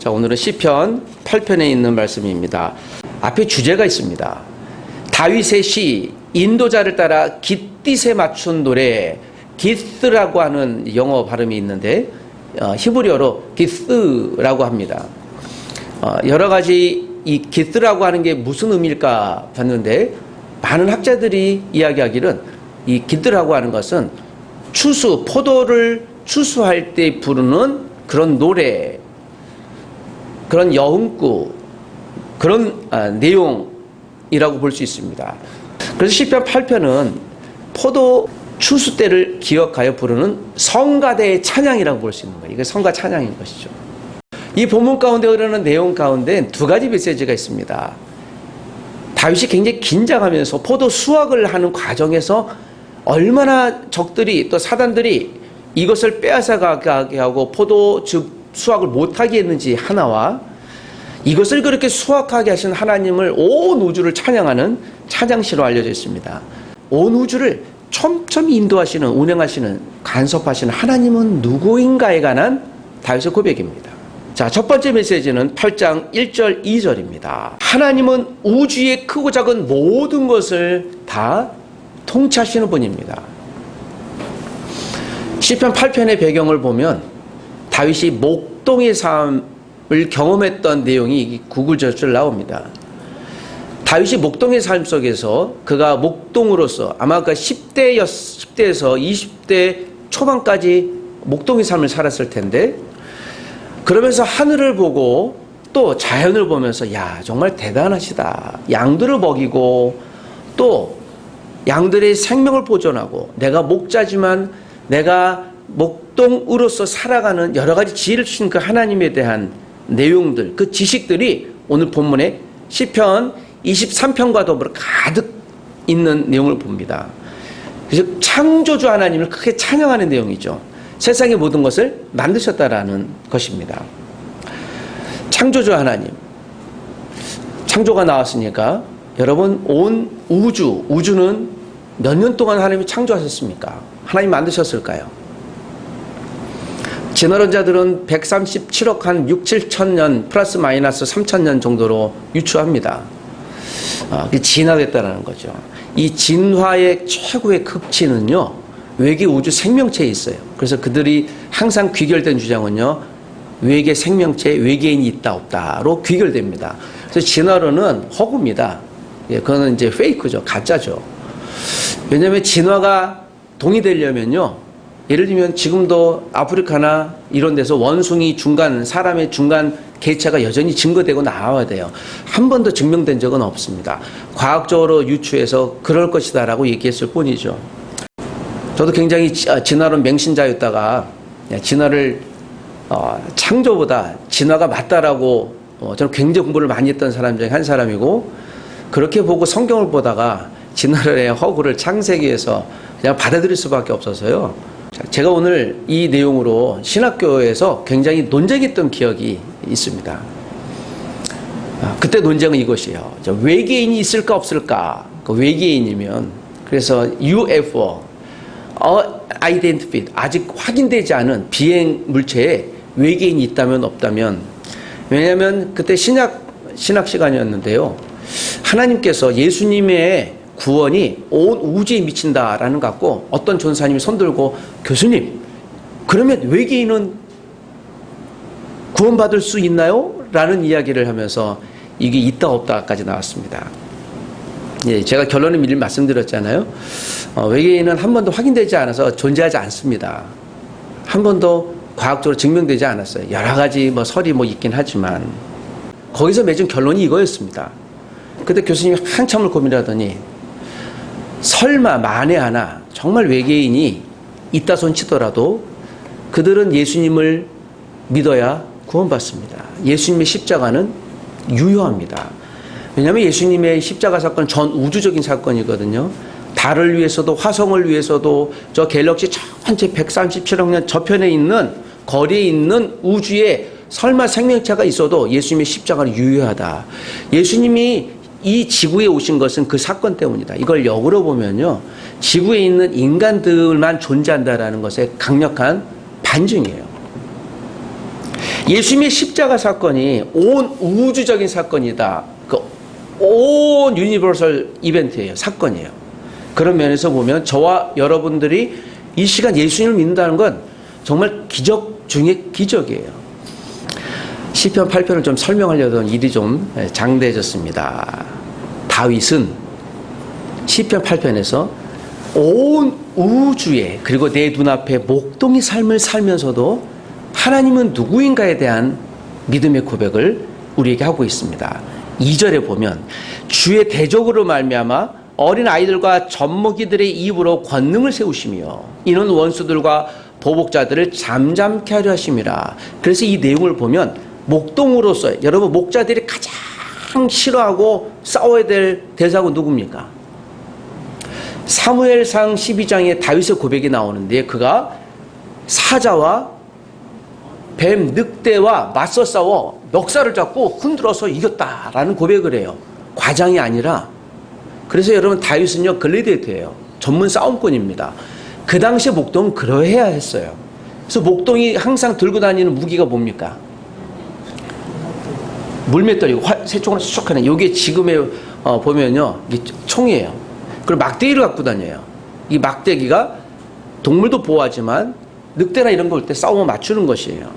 자, 오늘은 시편 8편에 있는 말씀입니다. 앞에 주제가 있습니다. 다윗의 시, 인도자를 따라 깃딧에 맞춘 노래, 깃스라고 하는 영어 발음이 있는데 히브리어로 깃스라고 합니다. 여러 가지 이 깃스라고 하는 게 무슨 의미일까 봤는데 많은 학자들이 이야기하기는 이 깃스라고 하는 것은 추수, 포도를 추수할 때 부르는 그런 노래, 그런 여흥구, 그런 내용이라고 볼 수 있습니다. 그래서 시편 8편은 포도 추수 때를 기억하여 부르는 성가대의 찬양이라고 볼 수 있는 거예요. 이게 성가 찬양인 것이죠. 이 본문 가운데 흐르는 내용 가운데 두 가지 메시지가 있습니다. 다윗이 굉장히 긴장하면서 포도 수확을 하는 과정에서 얼마나 적들이 또 사단들이 이것을 빼앗아가게 하고 포도 수확을 못하게 했는지 하나와 이것을 그렇게 수확하게 하신 하나님을 온 우주를 찬양하는 찬양시로 알려져 있습니다. 온 우주를 촘촘히 인도하시는, 운행하시는, 간섭하시는 하나님은 누구인가에 관한 다윗의 고백입니다. 자, 첫 번째 메시지는 8장 1절 2절입니다. 하나님은 우주의 크고 작은 모든 것을 다 통치하시는 분입니다. 시편 8편의 배경을 보면 다윗이 목동의 삶을 경험했던 내용이 구구절절 나옵니다. 다윗이 목동의 삶 속에서 그가 목동으로서 아마 그 10대에서 20대 초반까지 목동의 삶을 살았을 텐데 그러면서 하늘을 보고 또 자연을 보면서 야, 정말 대단하시다. 양들을 먹이고 또 양들의 생명을 보존하고 내가 목자지만 내가 목동으로서 살아가는 여러 가지 지혜를 주신 그 하나님에 대한 내용들, 그 지식들이 오늘 본문에 시편 23편과 더불어 가득 있는 내용을 봅니다. 그래서 창조주 하나님을 크게 찬양하는 내용이죠. 세상의 모든 것을 만드셨다라는 것입니다. 창조주 하나님. 창조가 나왔으니까 여러분 온 우주는 몇 년 동안 하나님이 창조하셨습니까? 하나님 만드셨을까요? 진화론자들은 137억 한 6, 7천 년 플러스 마이너스 3천 년 정도로 유추합니다. 진화됐다는 거죠. 이 진화의 최고의 극치는요, 외계 우주 생명체에 있어요. 그래서 그들이 항상 귀결된 주장은요, 외계 생명체, 외계인이 있다 없다로 귀결됩니다. 그래서 진화론은 허구입니다. 그거는 이제 페이크죠, 가짜죠. 왜냐하면 진화가 동의되려면요, 예를 들면 지금도 아프리카나 이런 데서 원숭이 중간, 사람의 중간 개체가 여전히 증거되고 나와야 돼요. 한 번도 증명된 적은 없습니다. 과학적으로 유추해서 그럴 것이다라고 얘기했을 뿐이죠. 저도 굉장히 진화론 맹신자였다가 진화를 창조보다 진화가 맞다라고 저는 굉장히 공부를 많이 했던 사람 중에 한 사람이고 그렇게 보고 성경을 보다가 진화론의 허구를 창세기에서 그냥 받아들일 수밖에 없어서요. 제가 오늘 이 내용으로 신학교에서 굉장히 논쟁했던 기억이 있습니다. 그때 논쟁은 이것이에요. 외계인이 있을까 없을까? 그 외계인이면 그래서 UFO, Unidentified, 아직 확인되지 않은 비행 물체에 외계인이 있다면 없다면, 왜냐하면 그때 신학 시간이었는데요. 하나님께서 예수님의 구원이 온 우주에 미친다라는 것 같고 어떤 전사님이 손들고 교수님, 그러면 외계인은 구원받을 수 있나요? 라는 이야기를 하면서 이게 있다 없다까지 나왔습니다. 예, 제가 결론을 미리 말씀드렸잖아요. 외계인은 한 번도 확인되지 않아서 존재하지 않습니다. 한 번도 과학적으로 증명되지 않았어요. 여러 가지 설이 있긴 하지만 거기서 맺은 결론이 이거였습니다. 그때 교수님이 한참을 고민하더니 설마 만에 하나 정말 외계인이 있다 손 치더라도 그들은 예수님을 믿어야 구원받습니다. 예수님의 십자가는 유효합니다. 왜냐하면 예수님의 십자가 사건은 전 우주적인 사건이거든요. 달을 위해서도 화성을 위해서도 저 갤럭시 전체 137억 년 저편에 있는 거리에 있는 우주에 설마 생명체가 있어도 예수님의 십자가는 유효하다. 예수님이 이 지구에 오신 것은 그 사건 때문이다. 이걸 역으로 보면요, 지구에 있는 인간들만 존재한다라는 것의 강력한 반증이에요. 예수님의 십자가 사건이 온 우주적인 사건이다. 온 유니버설 이벤트예요. 사건이에요. 그런 면에서 보면 저와 여러분들이 이 시간 예수님을 믿는다는 건 정말 기적 중에 기적이에요. 시편 8편을 좀 설명하려던 일이 좀 장대해졌습니다. 다윗은 시편 8편에서 온 우주에 그리고 내 눈앞에 목동의 삶을 살면서도 하나님은 누구인가에 대한 믿음의 고백을 우리에게 하고 있습니다. 2절에 보면 주의 대적으로 말미암아 어린 아이들과 젖먹이들의 입으로 권능을 세우시며 이는 원수들과 보복자들을 잠잠케 하려 하심이라. 그래서 이 내용을 보면 목동으로서 여러분 목자들이 가장 싫어하고 싸워야 될 대상은 누굽니까? 사무엘상 12장에 다윗의 고백이 나오는데 그가 사자와 뱀, 늑대와 맞서 싸워 멱살을 잡고 흔들어서 이겼다라는 고백을 해요. 과장이 아니라. 그래서 여러분 다윗은요 글래디에이터예요. 전문 싸움꾼입니다. 그 당시에 목동은 그러해야 했어요. 그래서 목동이 항상 들고 다니는 무기가 뭡니까? 물맷돌이고 새총으로 쑥 하는 요게 지금에 보면요 이게 총이에요. 그리고 막대기를 갖고 다녀요. 이 막대기가 동물도 보호하지만 늑대나 이런 거 올 때 싸움을 맞추는 것이에요.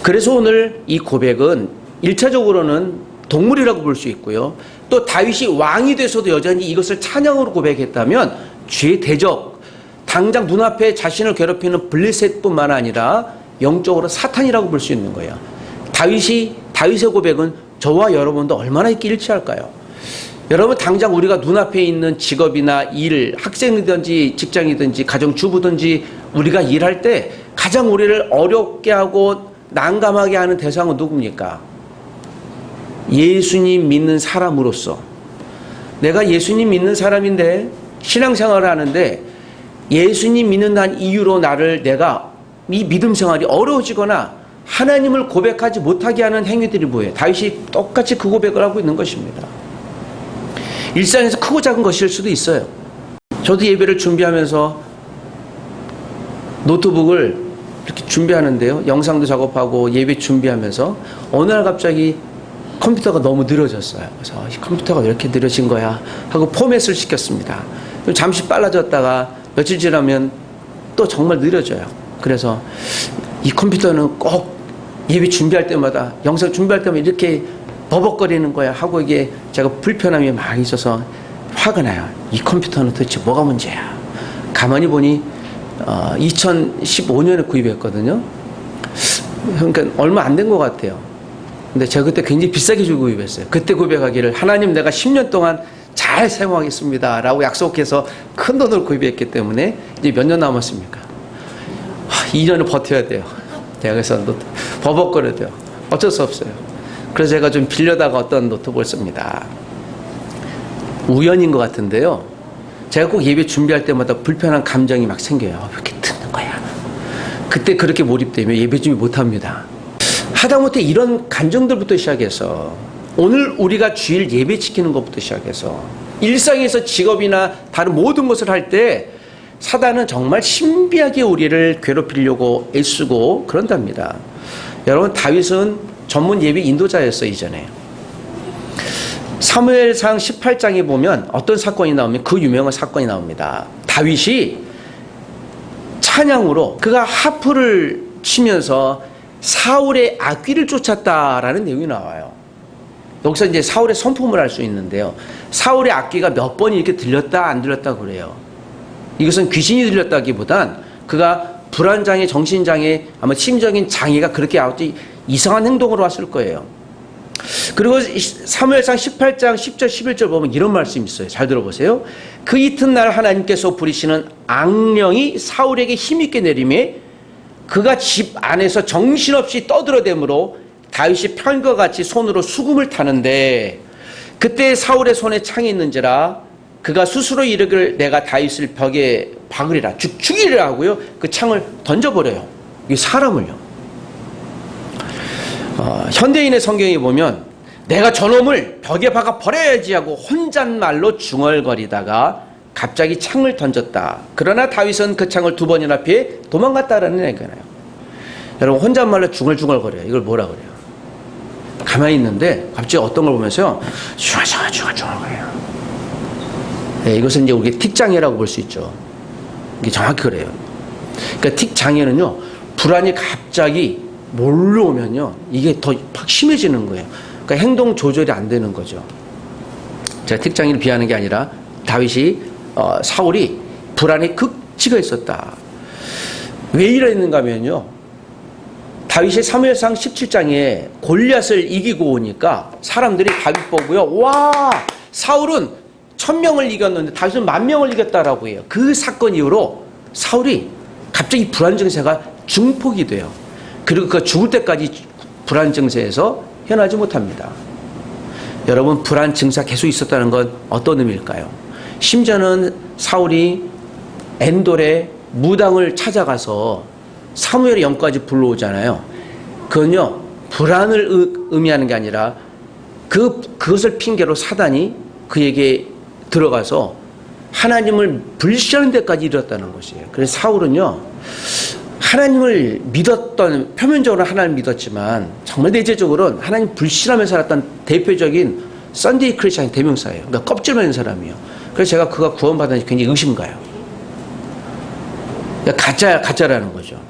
그래서 오늘 이 고백은 1차적으로는 동물이라고 볼 수 있고요. 또 다윗이 왕이 돼서도 여전히 이것을 찬양으로 고백했다면 죄의 대적, 당장 눈앞에 자신을 괴롭히는 블레셋뿐만 아니라 영적으로 사탄이라고 볼 수 있는 거예요. 다윗의 고백은 저와 여러분도 얼마나 있기 일치할까요? 여러분 당장 우리가 눈앞에 있는 직업이나 일, 학생이든지 직장이든지 가정주부든지 우리가 일할 때 가장 우리를 어렵게 하고 난감하게 하는 대상은 누굽니까? 예수님 믿는 사람으로서 내가 예수님 믿는 사람인데 신앙생활을 하는데 예수님 믿는다는 이유로 내가 이 믿음 생활이 어려워지거나 하나님을 고백하지 못하게 하는 행위들이 뭐예요? 다윗이 똑같이 그 고백을 하고 있는 것입니다. 일상에서 크고 작은 것일 수도 있어요. 저도 예배를 준비하면서 노트북을 이렇게 준비하는데요. 영상도 작업하고 예배 준비하면서 어느 날 갑자기 컴퓨터가 너무 느려졌어요. 그래서 이 컴퓨터가 왜 이렇게 느려진 거야 하고 포맷을 시켰습니다. 잠시 빨라졌다가 며칠 지나면 또 정말 느려져요. 그래서 이 컴퓨터는 꼭 예배 준비할 때마다 영상 준비할 때마다 이렇게 버벅거리는 거야 하고 이게 제가 불편함이 많이 있어서 화가 나요. 이 컴퓨터는 도대체 뭐가 문제야. 가만히 보니 2015년에 구입했거든요. 그러니까 얼마 안 된 것 같아요. 근데 제가 그때 굉장히 비싸게 주고 구입했어요. 그때 고백하기를 하나님 내가 10년 동안 잘 사용하겠습니다 라고 약속해서 큰 돈을 구입했기 때문에 이제 몇 년 남았습니까? 2년을 버텨야 돼요. 제가 그래서 버벅거려야 돼요. 어쩔 수 없어요. 그래서 제가 좀 빌려다가 어떤 노트북을 씁니다. 우연인 것 같은데요. 제가 꼭 예배 준비할 때마다 불편한 감정이 막 생겨요. 왜 이렇게 듣는 거야? 그때 그렇게 몰입되면 예배 준비 못합니다. 하다못해 이런 감정들부터 시작해서 오늘 우리가 주일 예배 지키는 것부터 시작해서 일상에서 직업이나 다른 모든 것을 할 때 사단은 정말 신비하게 우리를 괴롭히려고 애쓰고 그런답니다. 여러분 다윗은 전문 예배 인도자였어요. 이전에 사무엘상 18장에 보면 어떤 사건이 나오면 그 유명한 사건이 나옵니다. 다윗이 찬양으로 그가 하프를 치면서 사울의 악귀를 쫓았다라는 내용이 나와요. 여기서 이제 사울의 성품을 알 수 있는데요. 사울의 악귀가 몇 번 이렇게 들렸다 안 들렸다 그래요. 이것은 귀신이 들렸다기보단 그가 불안장애, 정신장애, 아마 심적인 장애가 그렇게 아주 이상한 행동으로 왔을 거예요. 그리고 사무엘상 18장 10절 11절 보면 이런 말씀이 있어요. 잘 들어보세요. 그 이튿날 하나님께서 부리시는 악령이 사울에게 힘있게 내림에 그가 집 안에서 정신없이 떠들어대므로 다윗이 편과 같이 손으로 수금을 타는데 그때 사울의 손에 창이 있는지라 그가 스스로 이르기를 내가 다윗을 벽에 박으리라 죽이리라 하고요. 그 창을 던져버려요. 이 사람을요. 현대인의 성경에 보면 내가 저놈을 벽에 박아 버려야지 하고 혼잣말로 중얼거리다가 갑자기 창을 던졌다. 그러나 다윗은 그 창을 2번이나 피해 도망갔다라는 얘기잖아요. 여러분 혼잣말로 중얼중얼거려요. 이걸 뭐라 그래요? 가만히 있는데 갑자기 어떤 걸 보면서요. 중얼중얼거려요. 네, 이것은 이제 우리 틱장애라고 볼 수 있죠. 이게 정확히 그래요. 그러니까 틱장애는요. 불안이 갑자기 몰려오면요. 이게 더 팍 심해지는 거예요. 그러니까 행동 조절이 안 되는 거죠. 제가 틱장애를 비하는 게 아니라 다윗이 사울이 불안의 극치가 있었다. 왜 이랬는가 하면요. 다윗이 사무엘상 17장에 골리앗을 이기고 오니까 사람들이 다윗 보고요. 와, 사울은 1000명을 이겼는데 다윗은 10,000명을 이겼다라고 해요. 그 사건 이후로 사울이 갑자기 불안 증세가 증폭이 돼요. 그리고 그 죽을 때까지 불안 증세에서 헤어나지 못합니다. 여러분, 불안 증세가 계속 있었다는 건 어떤 의미일까요? 심지어는 사울이 엔돌의 무당을 찾아가서 사무엘의 영까지 불러오잖아요. 그건요, 불안을 의미하는 게 아니라 그것을 핑계로 사단이 그에게 들어가서 하나님을 불신하는 데까지 이르렀다는 것이에요. 그래서 사울은요, 하나님을 믿었던, 표면적으로 하나님을 믿었지만 정말 내재적으로는 하나님 불신하며 살았던 대표적인 썬데이 크리스찬의 대명사예요. 그러니까 껍질만 있는 사람이에요. 그래서 제가 그가 구원받았는지 굉장히 의심가요. 그러니까 가짜라는 거죠.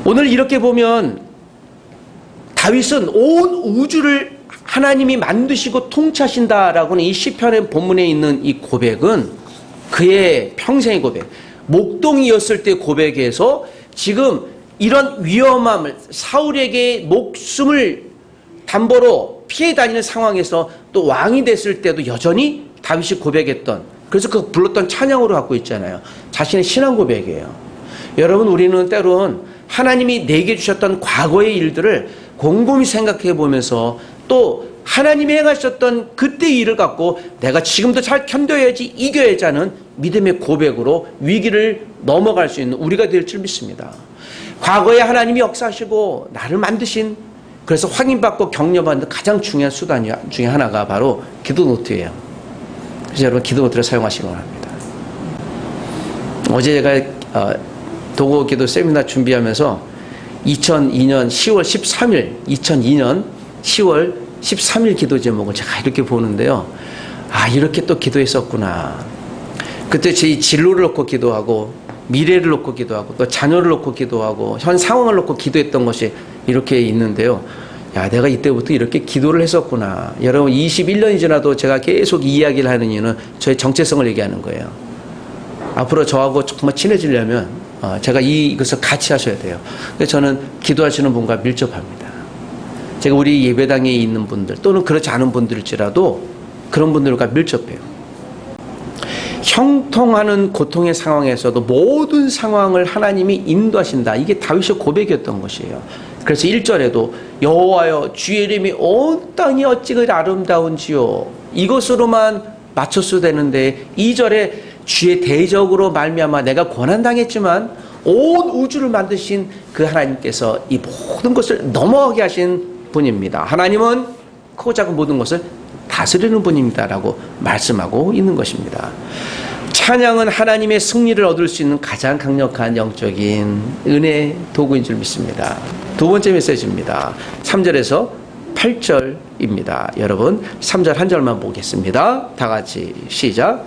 오늘 이렇게 보면 다윗은 온 우주를 하나님이 만드시고 통치하신다라고는 이 시편의 본문에 있는 이 고백은 그의 평생의 고백, 목동이었을 때 고백에서 지금 이런 위험함을, 사울에게 목숨을 담보로 피해 다니는 상황에서 또 왕이 됐을 때도 여전히 다윗이 고백했던, 그래서 그 불렀던 찬양으로 갖고 있잖아요. 자신의 신앙 고백이에요. 여러분, 우리는 때론 하나님이 내게 주셨던 과거의 일들을 곰곰이 생각해 보면서 또 하나님이 행하셨던 그때의 일을 갖고 내가 지금도 잘 견뎌야지, 이겨야지 하는 믿음의 고백으로 위기를 넘어갈 수 있는 우리가 될 줄 믿습니다. 과거에 하나님이 역사하시고 나를 만드신, 그래서 확인받고 격려받는 가장 중요한 수단 중에 하나가 바로 기도 노트예요. 그래서 여러분, 기도 노트를 사용하시기 바랍니다. 어제 제가 도고 기도 세미나 준비하면서 2002년 10월 13일 기도 제목을 제가 이렇게 보는데요. 아, 이렇게 또 기도했었구나. 그때 제 진로를 놓고 기도하고, 미래를 놓고 기도하고, 또 자녀를 놓고 기도하고, 현 상황을 놓고 기도했던 것이 이렇게 있는데요. 야, 내가 이때부터 이렇게 기도를 했었구나. 여러분, 21년이 지나도 제가 계속 이 이야기를 하는 이유는 저의 정체성을 얘기하는 거예요. 앞으로 저하고 정말 친해지려면 제가 이것을 같이 하셔야 돼요. 그래서 저는 기도하시는 분과 밀접합니다. 제가 우리 예배당에 있는 분들 또는 그렇지 않은 분들일지라도 그런 분들과 밀접해요. 형통하는 고통의 상황에서도 모든 상황을 하나님이 인도하신다. 이게 다윗의 고백이었던 것이에요. 그래서 1절에도 여호와여 주의 이름이 온 땅이 어찌 그리 아름다운지요. 이것으로만 맞췄어야 되는데 2절에 주의 대적으로 말미암아 내가 고난당했지만 온 우주를 만드신 그 하나님께서 이 모든 것을 넘어가게 하신 분입니다. 하나님은 크고 작은 모든 것을 다스리는 분입니다라고 말씀하고 있는 것입니다. 찬양은 하나님의 승리를 얻을 수 있는 가장 강력한 영적인 은혜 도구인 줄 믿습니다. 두 번째 메시지입니다. 3절에서 8절입니다. 여러분, 3절 한 절만 보겠습니다. 다 같이 시작.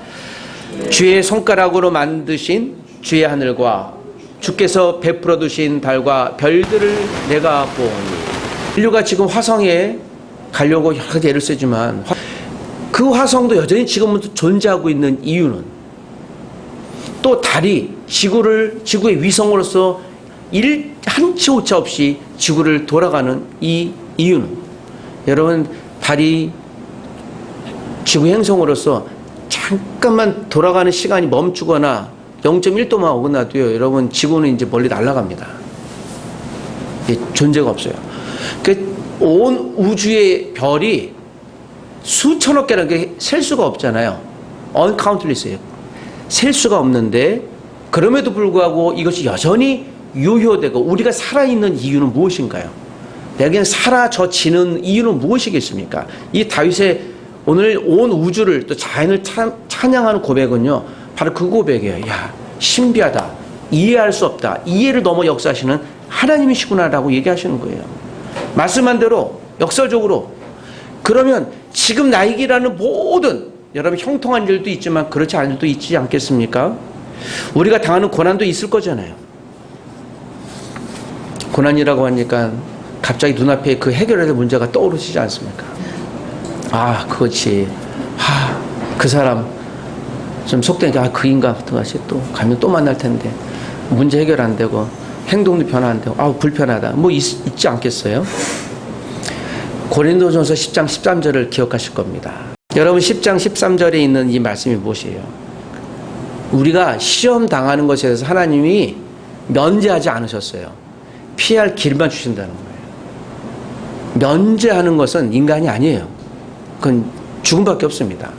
주의 손가락으로 만드신 주의 하늘과 주께서 베풀어 두신 달과 별들을 내가 보니. 인류가 지금 화성에 가려고 여러 가지 애를 쓰지만 그 화성도 여전히 지금도 존재하고 있는 이유는, 또 달이 지구의 위성으로서 한치 오차 없이 지구를 돌아가는 이 이유는, 여러분, 달이 지구 행성으로서 잠깐만 돌아가는 시간이 멈추거나 0.1도만 어긋나도요, 여러분, 지구는 이제 멀리 날아갑니다. 존재가 없어요. 온 우주의 별이 수천억 개라는 게 셀 수가 없잖아요. uncountless예요. 셀 수가 없는데, 그럼에도 불구하고 이것이 여전히 유효되고 우리가 살아있는 이유는 무엇인가요? 내가 그냥 사라져지는 이유는 무엇이겠습니까? 이 다윗의 오늘 온 우주를 또 자연을 찬양하는 고백은요, 바로 그 고백이에요. 야, 신비하다, 이해할 수 없다, 이해를 넘어 역사하시는 하나님이시구나라고 얘기하시는 거예요. 말씀한 대로 역설적으로. 그러면 지금 나에게라는 모든 여러분 형통한 일도 있지만 그렇지 않은 일도 있지 않겠습니까? 우리가 당하는 고난도 있을 거잖아요. 고난이라고 하니까 갑자기 눈앞에 그 해결해야 될 문제가 떠오르시지 않습니까? 아, 그렇지. 그 사람 좀 속되니까 그 인간 같은 것이 또 가면 또 만날 텐데 문제 해결 안 되고 행동도 변화 안 되고 불편하다. 뭐 있지 않겠어요? 고린도전서 10장 13절을 기억하실 겁니다. 여러분 10장 13절에 있는 이 말씀이 무엇이에요? 우리가 시험 당하는 것에 대해서 하나님이 면제하지 않으셨어요. 피할 길만 주신다는 거예요. 면제하는 것은 인간이 아니에요. 그건 죽음밖에 없습니다.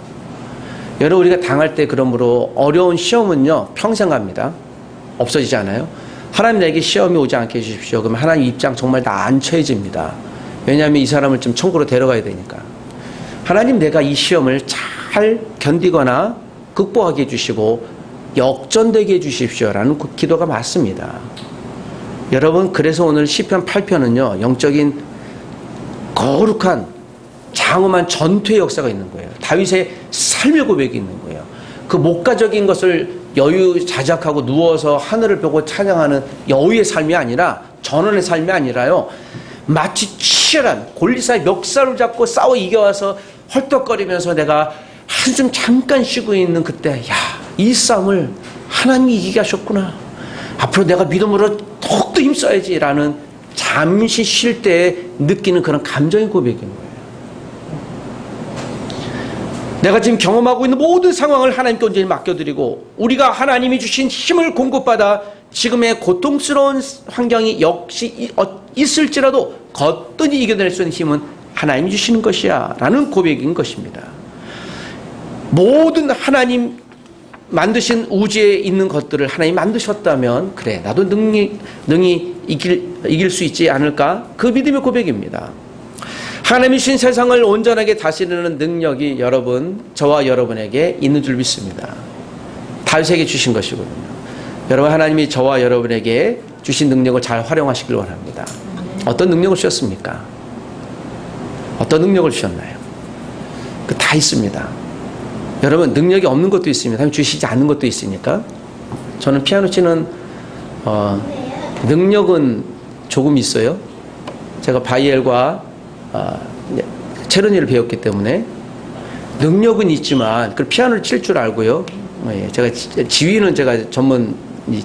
여러분 우리가 당할 때 그러므로 어려운 시험은요 평생 갑니다. 없어지지 않아요. 하나님 내게 시험이 오지 않게 해주십시오. 그럼 하나님 입장 정말 다 안 처해집니다. 왜냐하면 이 사람을 좀 천국으로 데려가야 되니까. 하나님 내가 이 시험을 잘 견디거나 극복하게 해주시고 역전되게 해주십시오라는 그 기도가 맞습니다. 여러분 그래서 오늘 시편 8편은요 영적인 거룩한 장엄한 전투의 역사가 있는 거예요. 다윗의 삶의 고백이 있는 거예요. 그 목가적인 것을 여유자작하고 누워서 하늘을 보고 찬양하는 여우의 삶이 아니라 전원의 삶이 아니라요. 마치 치열한 골리앗의 멱살을 잡고 싸워 이겨와서 헐떡거리면서 내가 한숨 잠깐 쉬고 있는 그때 이 싸움을 하나님이 이기게 하셨구나. 앞으로 내가 믿음으로 더욱더 힘써야지 라는 잠시 쉴 때 느끼는 그런 감정의 고백인 거예요. 내가 지금 경험하고 있는 모든 상황을 하나님께 온전히 맡겨드리고 우리가 하나님이 주신 힘을 공급받아 지금의 고통스러운 환경이 역시 있을지라도 거뜬히 이겨낼 수 있는 힘은 하나님이 주시는 것이야 라는 고백인 것입니다. 모든 하나님 만드신 우주에 있는 것들을 하나님이 만드셨다면 그래 나도 능히 이길 수 있지 않을까? 그 믿음의 고백입니다. 하나님이 주신 세상을 온전하게 다스리는 능력이 저와 여러분에게 있는 줄 믿습니다. 다윗에게 주신 것이거든요. 여러분 하나님이 저와 여러분에게 주신 능력을 잘 활용하시길 원합니다. 어떤 능력을 주셨습니까? 어떤 능력을 주셨나요? 다 있습니다. 여러분 능력이 없는 것도 있습니다. 하나님 주시지 않는 것도 있으니까. 저는 피아노 치는 능력은 조금 있어요. 제가 바이엘과 체르니를 배웠기 때문에 능력은 있지만 그 피아노를 칠 줄 알고요. 제가 지휘는 제가 전문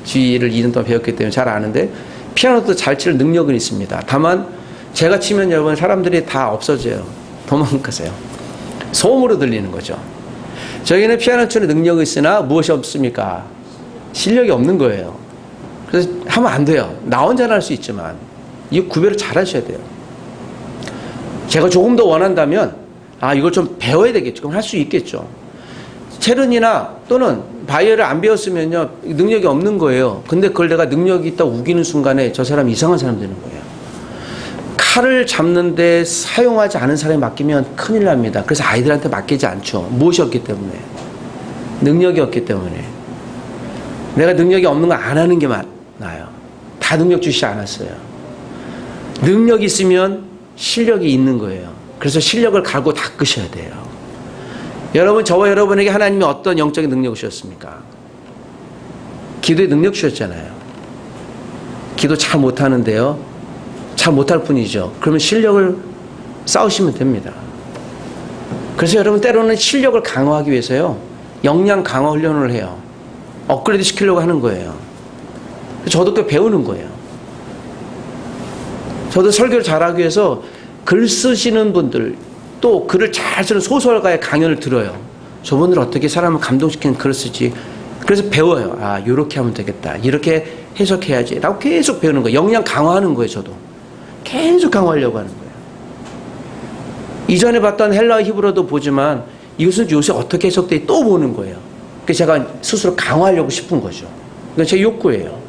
지휘를 2년 동안 배웠기 때문에 잘 아는데 피아노도 잘 칠 능력은 있습니다. 다만 제가 치면 여러분 사람들이 다 없어져요. 도망가세요. 소음으로 들리는 거죠. 저희는 피아노 치는 능력이 있으나 무엇이 없습니까? 실력이 없는 거예요. 그래서 하면 안 돼요. 나 혼자는 할 수 있지만 이 구별을 잘 하셔야 돼요. 제가 조금 더 원한다면 이걸 좀 배워야 되겠죠. 그럼 할 수 있겠죠. 체르니나 또는 바이올을 안 배웠으면요 능력이 없는 거예요. 근데 그걸 내가 능력이 있다고 우기는 순간에 저 사람 이상한 사람 되는 거예요. 칼을 잡는데 사용하지 않은 사람이 맡기면 큰일 납니다. 그래서 아이들한테 맡기지 않죠. 무엇이 없기 때문에? 능력이 없기 때문에. 내가 능력이 없는 거 안 하는 게 나아요. 다 능력 주시지 않았어요. 능력이 있으면 실력이 있는 거예요. 그래서 실력을 갈고 닦으셔야 돼요. 여러분 저와 여러분에게 하나님이 어떤 영적인 능력을 주셨습니까? 기도의 능력 주셨잖아요. 기도 잘 못하는데요. 잘 못할 뿐이죠. 그러면 실력을 쌓으시면 됩니다. 그래서 여러분 때로는 실력을 강화하기 위해서요. 역량 강화 훈련을 해요. 업그레이드 시키려고 하는 거예요. 저도 그 배우는 거예요. 저도 설교를 잘하기 위해서 글 쓰시는 분들 또 글을 잘 쓰는 소설가의 강연을 들어요. 저분들 어떻게 사람을 감동시키는 글을 쓰지. 그래서 배워요. 이렇게 하면 되겠다. 이렇게 해석해야지. 라고 계속 배우는 거예요. 역량 강화하는 거예요. 저도. 계속 강화하려고 하는 거예요. 이전에 봤던 헬라어 히브리어도 보지만 이것은 요새 어떻게 해석돼 또 보는 거예요. 그래서 제가 스스로 강화하려고 싶은 거죠. 이건 제 욕구예요.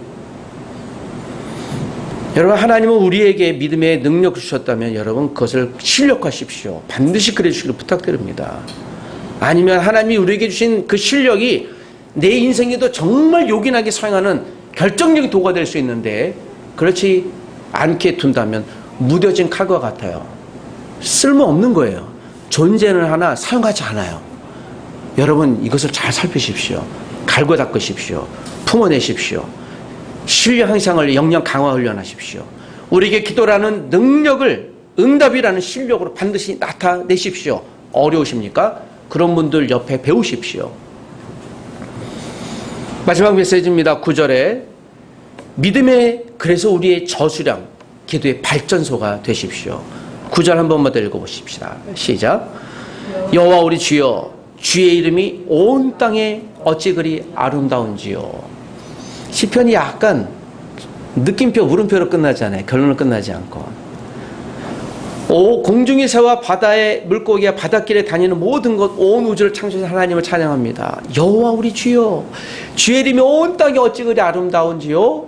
여러분 하나님은 우리에게 믿음의 능력을 주셨다면 여러분 그것을 실력화하십시오. 반드시 그래 주시길 부탁드립니다. 아니면 하나님이 우리에게 주신 그 실력이 내 인생에도 정말 요긴하게 사용하는 결정적인 도구가 될 수 있는데 그렇지 않게 둔다면 무뎌진 칼과 같아요. 쓸모없는 거예요. 존재는 하나 사용하지 않아요. 여러분 이것을 잘 살피십시오. 갈고 닦으십시오. 품어내십시오. 신뢰 향상을 영영 강화 훈련하십시오. 우리에게 기도라는 능력을 응답이라는 실력으로 반드시 나타내십시오. 어려우십니까? 그런 분들 옆에 배우십시오. 마지막 메시지입니다. 9절에 믿음의 그래서 우리의 저수량 기도의 발전소가 되십시오. 9절 한 번만 더 읽어보십시다. 시작. 여호와 우리 주여 주의 이름이 온 땅에 어찌 그리 아름다운지요. 시편이 약간 느낌표 물음표로 끝나잖아요. 결론은 끝나지 않고. 오 공중의 새와 바다의 물고기와 바닷길에 다니는 모든 것 온 우주를 창조하신 하나님을 찬양합니다. 여호와 우리 주여 주의 이름이 온 땅에 어찌 그리 아름다운지요.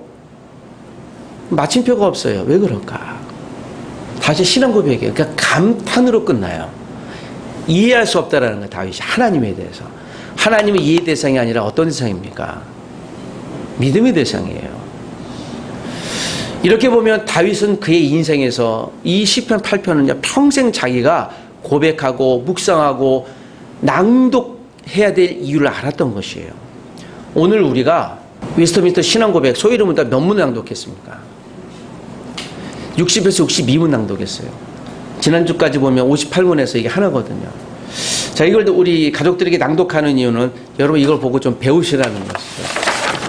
마침표가 없어요. 왜 그럴까? 다시 신앙 고백이에요. 그러니까 감탄으로 끝나요. 이해할 수 없다라는 거예요. 다윗이 하나님에 대해서. 하나님은 이해 대상이 아니라 어떤 대상입니까? 믿음의 대상이에요. 이렇게 보면 다윗은 그의 인생에서 이 시편 8편은요 평생 자기가 고백하고 묵상하고 낭독해야 될 이유를 알았던 것이에요. 오늘 우리가 웨스트민스터 신앙 고백 소위 이름은 몇 문 낭독했습니까? 60에서 62문 낭독했어요. 지난주까지 보면 58문에서 이게 하나거든요. 자, 이걸 우리 가족들에게 낭독하는 이유는 여러분 이걸 보고 좀 배우시라는 것이죠.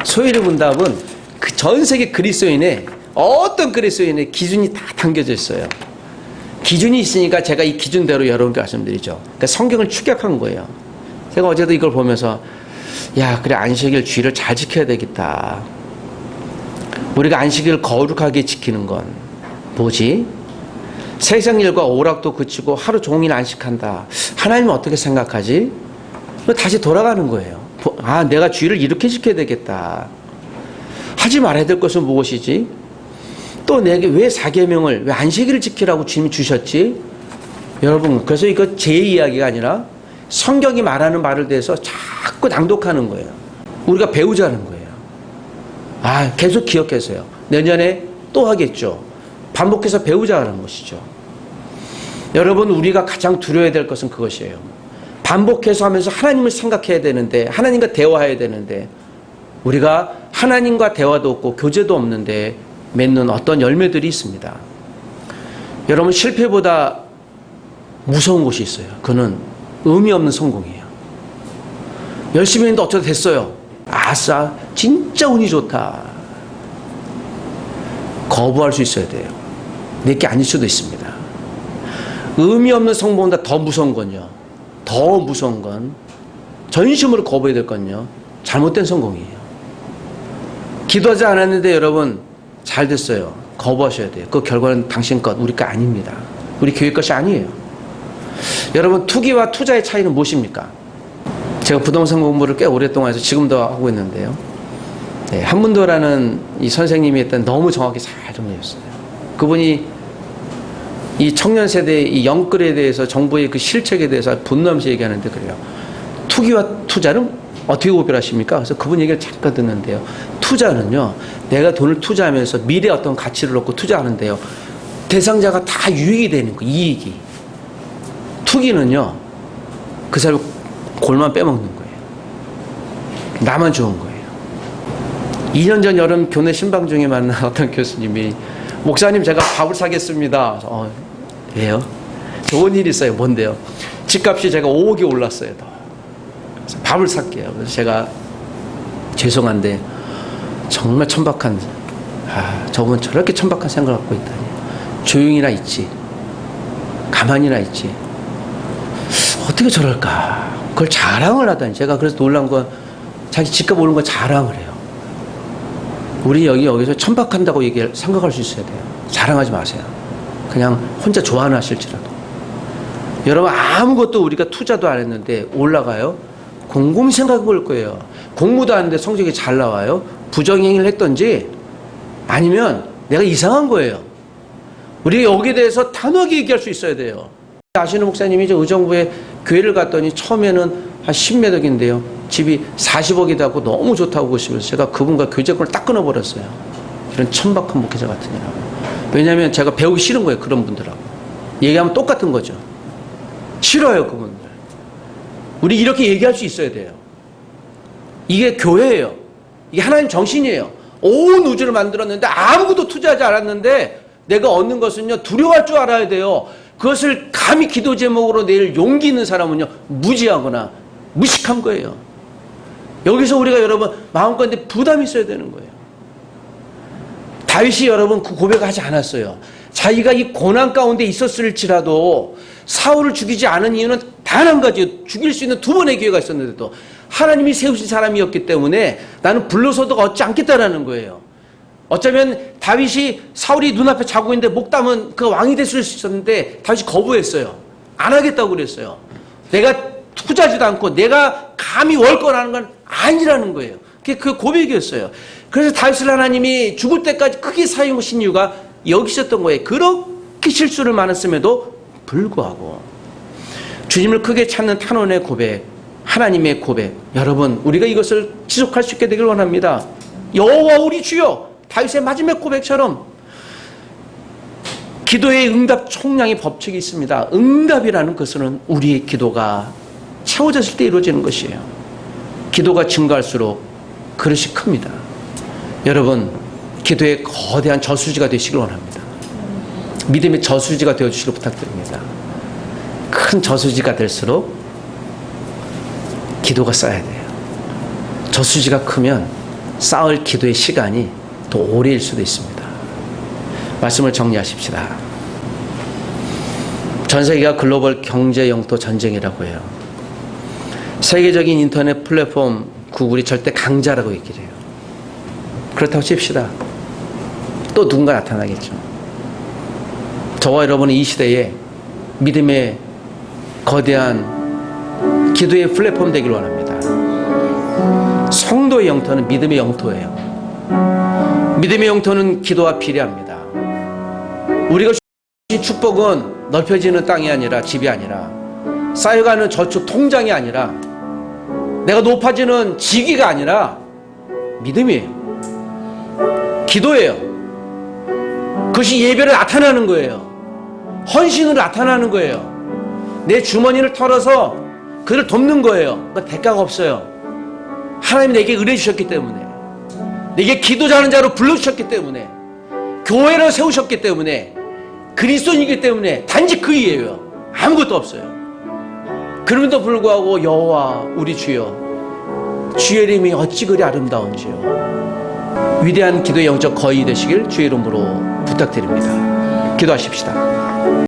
소위 문답은 그 전 세계 그리스도인의 어떤 그리스도인의 기준이 다 담겨져 있어요. 기준이 있으니까 제가 이 기준대로 여러분께 말씀드리죠. 그러니까 성경을 축약한 거예요. 제가 어제도 이걸 보면서 야 그래 안식일 주의를 잘 지켜야 되겠다. 우리가 안식일을 거룩하게 지키는 건 뭐지? 세상 일과 오락도 그치고 하루 종일 안식한다. 하나님은 어떻게 생각하지? 다시 돌아가는 거예요. 아 내가 주의를 이렇게 지켜야 되겠다. 하지 말아야 될 것은 무엇이지? 또 내게 왜 사계명을 왜 안식일을 지키라고 주님이 주셨지? 여러분 그래서 이거 제 이야기가 아니라 성경이 말하는 말을 대해서 자꾸 낭독하는 거예요. 우리가 배우자는 거예요. 아 계속 기억해서요. 내년에 또 하겠죠. 반복해서 배우자는 것이죠. 여러분 우리가 가장 두려워야 될 것은 그것이에요. 반복해서 하면서 하나님을 생각해야 되는데 하나님과 대화해야 되는데 우리가 하나님과 대화도 없고 교제도 없는데 맺는 어떤 열매들이 있습니다. 여러분 실패보다 무서운 곳이 있어요. 그는 의미 없는 성공이에요. 열심히 했는데 어쩌다 됐어요. 아싸 진짜 운이 좋다. 거부할 수 있어야 돼요. 내게 아닐 수도 있습니다. 의미 없는 성공보다 더 무서운 건요. 더 무서운 건 전심으로 거부해야 될 건요. 잘못된 성공이에요. 기도하지 않았는데 여러분 잘 됐어요. 거부하셔야 돼요. 그 결과는 당신 것, 우리 것 아닙니다. 우리 교회 것이 아니에요. 여러분 투기와 투자의 차이는 무엇입니까? 제가 부동산 공부를 꽤 오랫동안 해서 지금도 하고 있는데요. 네, 한문도라는 이 선생님이 했던 너무 정확히 잘 정리했어요. 그분이 이 청년 세대의 이 영끌에 대해서 정부의 그 실책에 대해서 분노하면서 얘기하는데 그래요. 투기와 투자는 어떻게 구별하십니까? 그래서 그분 얘기를 잠깐 듣는데요. 투자는요, 내가 돈을 투자하면서 미래에 어떤 가치를 얻고 투자하는데요. 대상자가 다 유익이 되는 거, 이익이. 투기는요, 그 사람 골만 빼먹는 거예요. 나만 좋은 거예요. 2년 전 여름 교내 신방 중에 만난 어떤 교수님이 목사님 제가 밥을 사겠습니다. 왜요? 좋은 일이 있어요. 뭔데요? 집값이 제가 5억이 올랐어요. 그래서 밥을 살게요. 그래서 제가 죄송한데 정말 천박한 저분 저렇게 천박한 생각을 갖고 있다니. 조용히나 있지. 가만히나 있지. 어떻게 저럴까? 그걸 자랑을 하다니. 제가 그래서 놀란 건 자기 집값 오른 거 자랑을 해요. 우리 여기서 천박한다고 생각할 수 있어야 돼요. 자랑하지 마세요. 그냥 혼자 좋아하나 하실지라도. 여러분 아무것도 우리가 투자도 안 했는데 올라가요? 곰곰이 생각해 볼 거예요. 공부도 안 했는데 성적이 잘 나와요? 부정행위를 했던지 아니면 내가 이상한 거예요. 우리가 여기에 대해서 단호하게 얘기할 수 있어야 돼요. 아시는 목사님이 의정부에 교회를 갔더니 처음에는 한 10몇 억인데요. 집이 40억이다 고 너무 좋다고 그러시면서 제가 그분과 교제권을 딱 끊어버렸어요. 이런 천박한 목회자 같으니라고. 왜냐하면 제가 배우기 싫은 거예요. 그런 분들하고 얘기하면 똑같은 거죠. 싫어요, 그분들. 우리 이렇게 얘기할 수 있어야 돼요. 이게 교회예요. 이게 하나님 정신이에요. 온 우주를 만들었는데 아무것도 투자하지 않았는데 내가 얻는 것은요, 두려워할 줄 알아야 돼요. 그것을 감히 기도 제목으로 낼 용기 있는 사람은요, 무지하거나 무식한 거예요. 여기서 우리가 여러분 마음가운데 부담이 있어야 되는 거예요. 다윗이 여러분 그 고백하지 않았어요. 자기가 이 고난 가운데 있었을지라도 사울을 죽이지 않은 이유는 단 한 가지, 죽일 수 있는 두 번의 기회가 있었는데도 하나님이 세우신 사람이었기 때문에 나는 불로서도 얻지 않겠다라는 거예요. 어쩌면 다윗이 사울이 눈앞에 자고 있는데 목 따면 그 왕이 될 수 있었는데 다윗이 거부했어요. 안 하겠다고 그랬어요. 내가 투자하지도 않고 내가 감히 월권하는 건 아니라는 거예요. 그게 그 고백이었어요. 그래서 다윗을 하나님이 죽을 때까지 크게 사용하신 이유가 여기 있었던 거예요. 그렇게 실수를 많았음에도 불구하고 주님을 크게 찾는 탄원의 고백, 하나님의 고백, 여러분 우리가 이것을 지속할 수 있게 되길 원합니다. 여호와 우리 주여, 다윗의 마지막 고백처럼 기도의 응답 총량의 법칙이 있습니다. 응답이라는 것은 우리의 기도가 채워졌을 때 이루어지는 것이에요. 기도가 증가할수록 그릇이 큽니다. 여러분, 기도의 거대한 저수지가 되시길 원합니다. 믿음의 저수지가 되어주시길 부탁드립니다. 큰 저수지가 될수록 기도가 쌓여야 돼요. 저수지가 크면 쌓을 기도의 시간이 더 오래일 수도 있습니다. 말씀을 정리하십시다. 전 세계가 글로벌 경제 영토 전쟁이라고 해요. 세계적인 인터넷 플랫폼 구글이 절대 강자라고 얘기를 해요. 그렇다고 칩시다. 또 누군가 나타나겠죠. 저와 여러분은 이 시대에 믿음의 거대한 기도의 플랫폼 되길 원합니다. 성도의 영토는 믿음의 영토예요. 믿음의 영토는 기도와 비례합니다. 우리가 주신 축복은 넓혀지는 땅이 아니라 집이 아니라 쌓여가는 저축 통장이 아니라 내가 높아지는 직위가 아니라 믿음이에요. 기도예요. 그것이 예배를 나타나는 거예요. 헌신으로 나타나는 거예요. 내 주머니를 털어서 그를 돕는 거예요. 그 대가가 없어요. 하나님이 내게 은혜 주셨기 때문에, 내게 기도 잘하는 자로 불러주셨기 때문에, 교회를 세우셨기 때문에, 그리스도인이기 때문에 단지 그 이유예요. 아무것도 없어요. 그럼에도 불구하고 여호와 우리 주여, 주의 이름이 어찌 그리 아름다운지요. 위대한 기도의 영적 거의 되시길 주의 이름으로 부탁드립니다. 기도하십시다.